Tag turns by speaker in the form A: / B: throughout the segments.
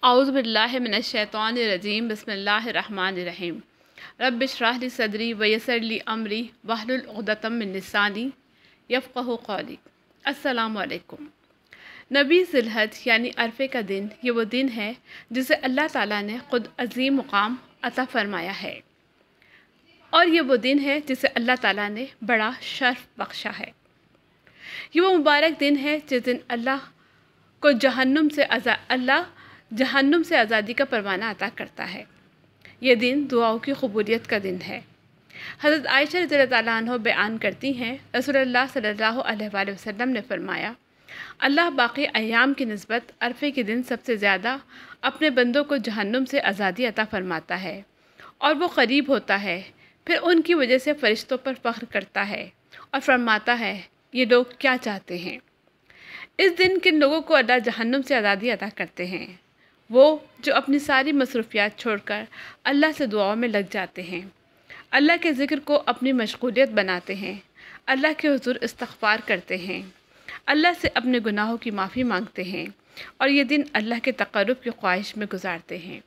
A: اعوذ باللہ من الشیطان الرجیم بسم اللہ الرحمن الرحیم رب اشرح لی صدری ویسر لی امری واحلل عقدۃ من لسانی یفقہوا قولی۔ السلام علیکم۔ نبی ذی الحج یعنی عرفے کا دن، یہ وہ دن ہے جسے اللہ تعالیٰ نے خود عظیم مقام عطا فرمایا ہے، اور یہ وہ دن ہے جسے اللہ تعالیٰ نے بڑا شرف بخشا ہے۔ یہ وہ مبارک دن ہے جس دن اللہ کو جہنم سے آزادی کا پروانہ عطا کرتا ہے۔ یہ دن دعاؤں کی قبولیت کا دن ہے۔ حضرت عائشہ رضی اللہ تعالیٰ عنہ بیان کرتی ہیں، رسول اللہ صلی اللہ علیہ وآلہ وسلم نے فرمایا، اللہ باقی ایام کی نسبت عرفے کے دن سب سے زیادہ اپنے بندوں کو جہنم سے آزادی عطا فرماتا ہے، اور وہ قریب ہوتا ہے، پھر ان کی وجہ سے فرشتوں پر فخر کرتا ہے اور فرماتا ہے، یہ لوگ کیا چاہتے ہیں؟ اس دن کن لوگوں کو اللہ جہنم سے آزادی عطا کرتے ہیں؟ وہ جو اپنی ساری مصروفیات چھوڑ کر اللہ سے دعاؤں میں لگ جاتے ہیں، اللہ کے ذکر کو اپنی مشغولیت بناتے ہیں، اللہ کے حضور استغفار کرتے ہیں، اللہ سے اپنے گناہوں کی معافی مانگتے ہیں، اور یہ دن اللہ کے تقرب کی خواہش میں گزارتے ہیں۔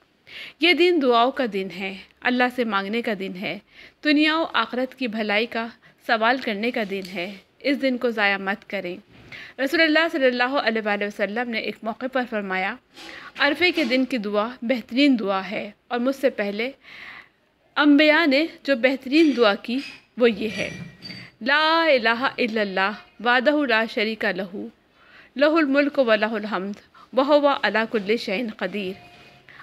A: یہ دن دعاؤں کا دن ہے، اللہ سے مانگنے کا دن ہے، دنیا و آخرت کی بھلائی کا سوال کرنے کا دن ہے۔ اس دن کو ضائع مت کریں۔ رسول اللہ صلی اللہ علیہ وآلہ وسلم نے ایک موقع پر فرمایا، عرفے کے دن کی دعا بہترین دعا ہے، اور مجھ سے پہلے انبیاء نے جو بہترین دعا کی وہ یہ ہے، لا الہ الا اللہ وحدہ لا شریک لہ لہ الملک و لہ الحمد وہو علی کل شیء قدیر۔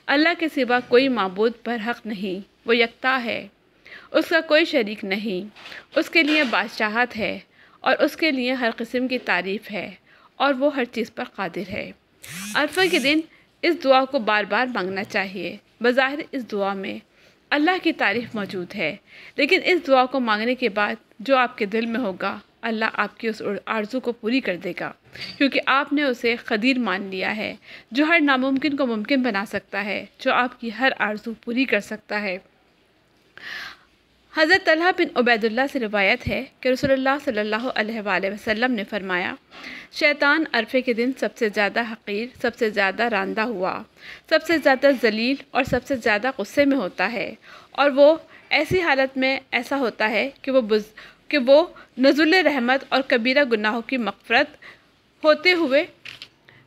A: اللہ کے سوا کوئی معبود پر حق نہیں، وہ یکتا ہے، اس کا کوئی شریک نہیں، اس کے لیے بادشاہت ہے، اور اس کے لیے ہر قسم کی تعریف ہے، اور وہ ہر چیز پر قادر ہے۔ عرفہ کے دن اس دعا کو بار بار مانگنا چاہیے۔ بظاہر اس دعا میں اللہ کی تعریف موجود ہے، لیکن اس دعا کو مانگنے کے بعد جو آپ کے دل میں ہوگا، اللہ آپ کی اس آرزو کو پوری کر دے گا، کیونکہ آپ نے اسے قدیر مان لیا ہے، جو ہر ناممکن کو ممکن بنا سکتا ہے، جو آپ کی ہر آرزو پوری کر سکتا ہے۔ حضرت طلحہ بن عبید اللہ سے روایت ہے کہ رسول اللہ صلی اللہ علیہ وآلہ وسلم نے فرمایا، شیطان عرفے کے دن سب سے زیادہ حقیر، سب سے زیادہ راندہ ہوا، سب سے زیادہ ذلیل اور سب سے زیادہ غصے میں ہوتا ہے، اور وہ ایسی حالت میں ایسا ہوتا ہے کہ وہ نزول رحمت اور کبیرہ گناہوں کی مغفرت ہوتے ہوئے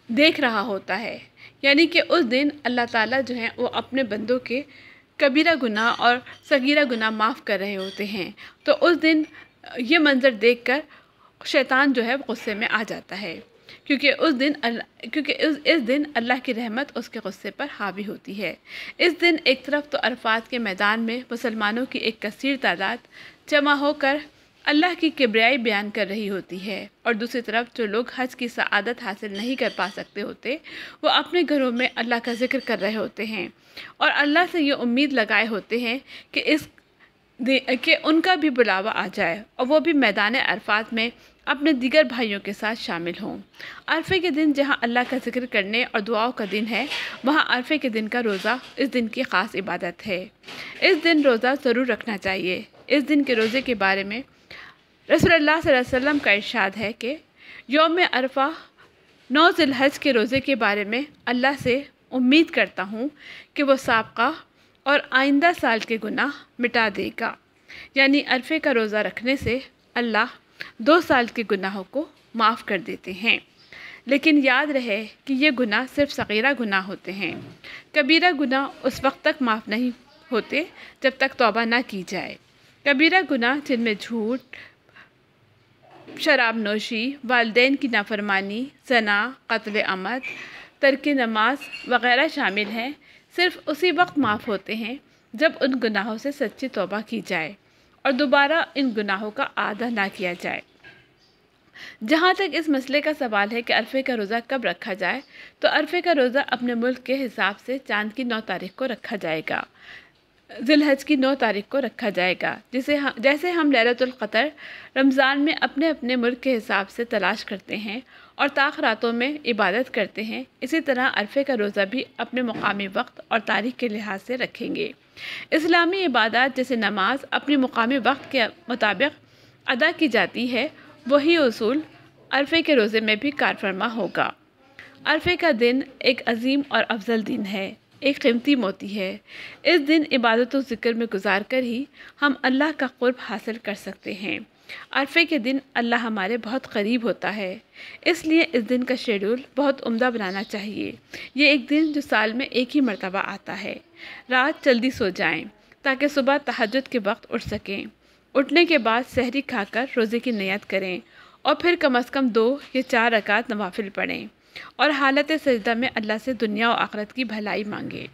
A: دیکھ رہا ہوتا ہے۔ یعنی کہ اس دن اللہ تعالیٰ جو ہیں وہ اپنے بندوں کے کبیرہ گناہ اور صغیرہ گناہ معاف کر رہے ہوتے ہیں، تو اس دن یہ منظر دیکھ کر شیطان جو ہے غصے میں آ جاتا ہے، کیونکہ اس دن اللہ کی رحمت اس کے غصے پر حاوی ہوتی ہے۔ اس دن ایک طرف تو عرفات کے میدان میں مسلمانوں کی ایک کثیر تعداد جمع ہو کر اللہ کی کبریائی بیان کر رہی ہوتی ہے، اور دوسری طرف جو لوگ حج کی سعادت حاصل نہیں کر پا سکتے ہوتے، وہ اپنے گھروں میں اللہ کا ذکر کر رہے ہوتے ہیں، اور اللہ سے یہ امید لگائے ہوتے ہیں کہ ان کا بھی بلاوا آ جائے، اور وہ بھی میدان عرفات میں اپنے دیگر بھائیوں کے ساتھ شامل ہوں۔ عرفے کے دن جہاں اللہ کا ذکر کرنے اور دعاؤں کا دن ہے، وہاں عرفے کے دن کا روزہ اس دن کی خاص عبادت ہے۔ اس دن روزہ ضرور رکھنا چاہیے۔ اس دن کے روزے کے بارے میں رسول اللہ صلی اللہ علیہ وسلم کا ارشاد ہے کہ یوم عرفہ 9 ذی الحج کے روزے کے بارے میں اللہ سے امید کرتا ہوں کہ وہ سابقہ اور آئندہ سال کے گناہ مٹا دے گا۔ یعنی عرفے کا روزہ رکھنے سے اللہ 2 سال کے گناہوں کو معاف کر دیتے ہیں۔ لیکن یاد رہے کہ یہ گناہ صرف صغیرہ گناہ ہوتے ہیں، کبیرہ گناہ اس وقت تک معاف نہیں ہوتے جب تک توبہ نہ کی جائے۔ کبیرہ گناہ جن میں جھوٹ، شراب نوشی، والدین کی نافرمانی، زنا، قتل عمد، ترک نماز وغیرہ شامل ہیں، صرف اسی وقت معاف ہوتے ہیں جب ان گناہوں سے سچی توبہ کی جائے اور دوبارہ ان گناہوں کا عادہ نہ کیا جائے۔ جہاں تک اس مسئلے کا سوال ہے کہ عرفے کا روزہ کب رکھا جائے، تو عرفے کا روزہ اپنے ملک کے حساب سے چاند کی 9 تاریخ کو رکھا جائے گا، ذی الحج کی 9 تاریخ کو رکھا جائے گا، جیسے ہم لیلۃ القدر رمضان میں اپنے اپنے ملک کے حساب سے تلاش کرتے ہیں اور طاق راتوں میں عبادت کرتے ہیں، اسی طرح عرفے کا روزہ بھی اپنے مقامی وقت اور تاریخ کے لحاظ سے رکھیں گے۔ اسلامی عبادات جیسے نماز اپنی مقامی وقت کے مطابق ادا کی جاتی ہے، وہی اصول عرفے کے روزے میں بھی کار فرما ہوگا۔ عرفے کا دن ایک عظیم اور افضل دن ہے، ایک قیمتی موتی ہے۔ اس دن عبادت و ذکر میں گزار کر ہی ہم اللہ کا قرب حاصل کر سکتے ہیں۔ عرفے کے دن اللہ ہمارے بہت قریب ہوتا ہے، اس لیے اس دن کا شیڈول بہت عمدہ بنانا چاہیے۔ یہ ایک دن جو سال میں ایک ہی مرتبہ آتا ہے۔ رات جلدی سو جائیں تاکہ صبح تہجد کے وقت اٹھ سکیں۔ اٹھنے کے بعد سحری کھا کر روزے کی نیت کریں اور پھر کم از کم 2 یا 4 رکعت نوافل پڑھیں اور حالت سجدہ میں اللہ سے دنیا و آخرت کی بھلائی مانگیں۔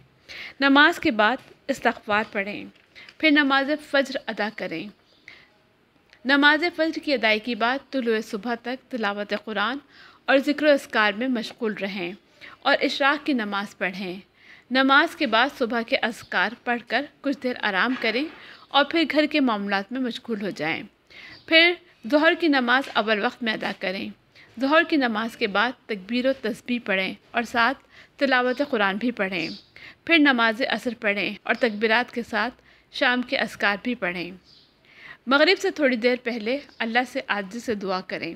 A: نماز کے بعد استغفار پڑھیں، پھر نماز فجر ادا کریں۔ نماز فجر کی ادائیگی کے بعد طلوع صبح تک تلاوت قرآن اور ذکر و اذکار میں مشغول رہیں اور اشراق کی نماز پڑھیں۔ نماز کے بعد صبح کے اذکار پڑھ کر کچھ دیر آرام کریں اور پھر گھر کے معاملات میں مشغول ہو جائیں۔ پھر ظہر کی نماز اول وقت میں ادا کریں۔ ظہر کی نماز کے بعد تکبیر و تسبیح پڑھیں اور ساتھ تلاوت قرآن بھی پڑھیں۔ پھر نماز عصر پڑھیں اور تکبیرات کے ساتھ شام کے اذکار بھی پڑھیں۔ مغرب سے تھوڑی دیر پہلے اللہ سے عاجزی سے دعا کریں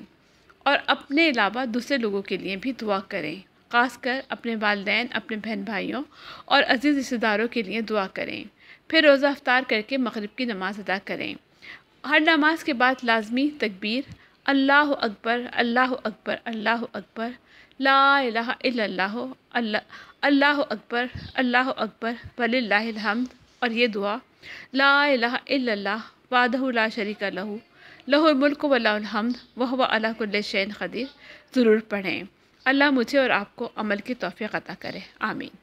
A: اور اپنے علاوہ دوسرے لوگوں کے لیے بھی دعا کریں، خاص کر اپنے والدین، اپنے بہن بھائیوں اور عزیز رشتہ داروں کے لیے دعا کریں۔ پھر روزہ افطار کر کے مغرب کی نماز ادا کریں۔ ہر نماز کے بعد لازمی تکبیر اللہ اکبر اللہ اکبر اللہ اکبر لا الہ الا اللہ اللہ اکبر اللہ اکبر وللہ الحمد، اور یہ دعا لا الہ الا اللہ وحدہ لا شریک لہ لہ الملک و لہ الحمد وہو علی کل شیء قدیر ضرور پڑھیں۔ اللہ مجھے اور آپ کو عمل کی توفیق عطا کرے، آمین۔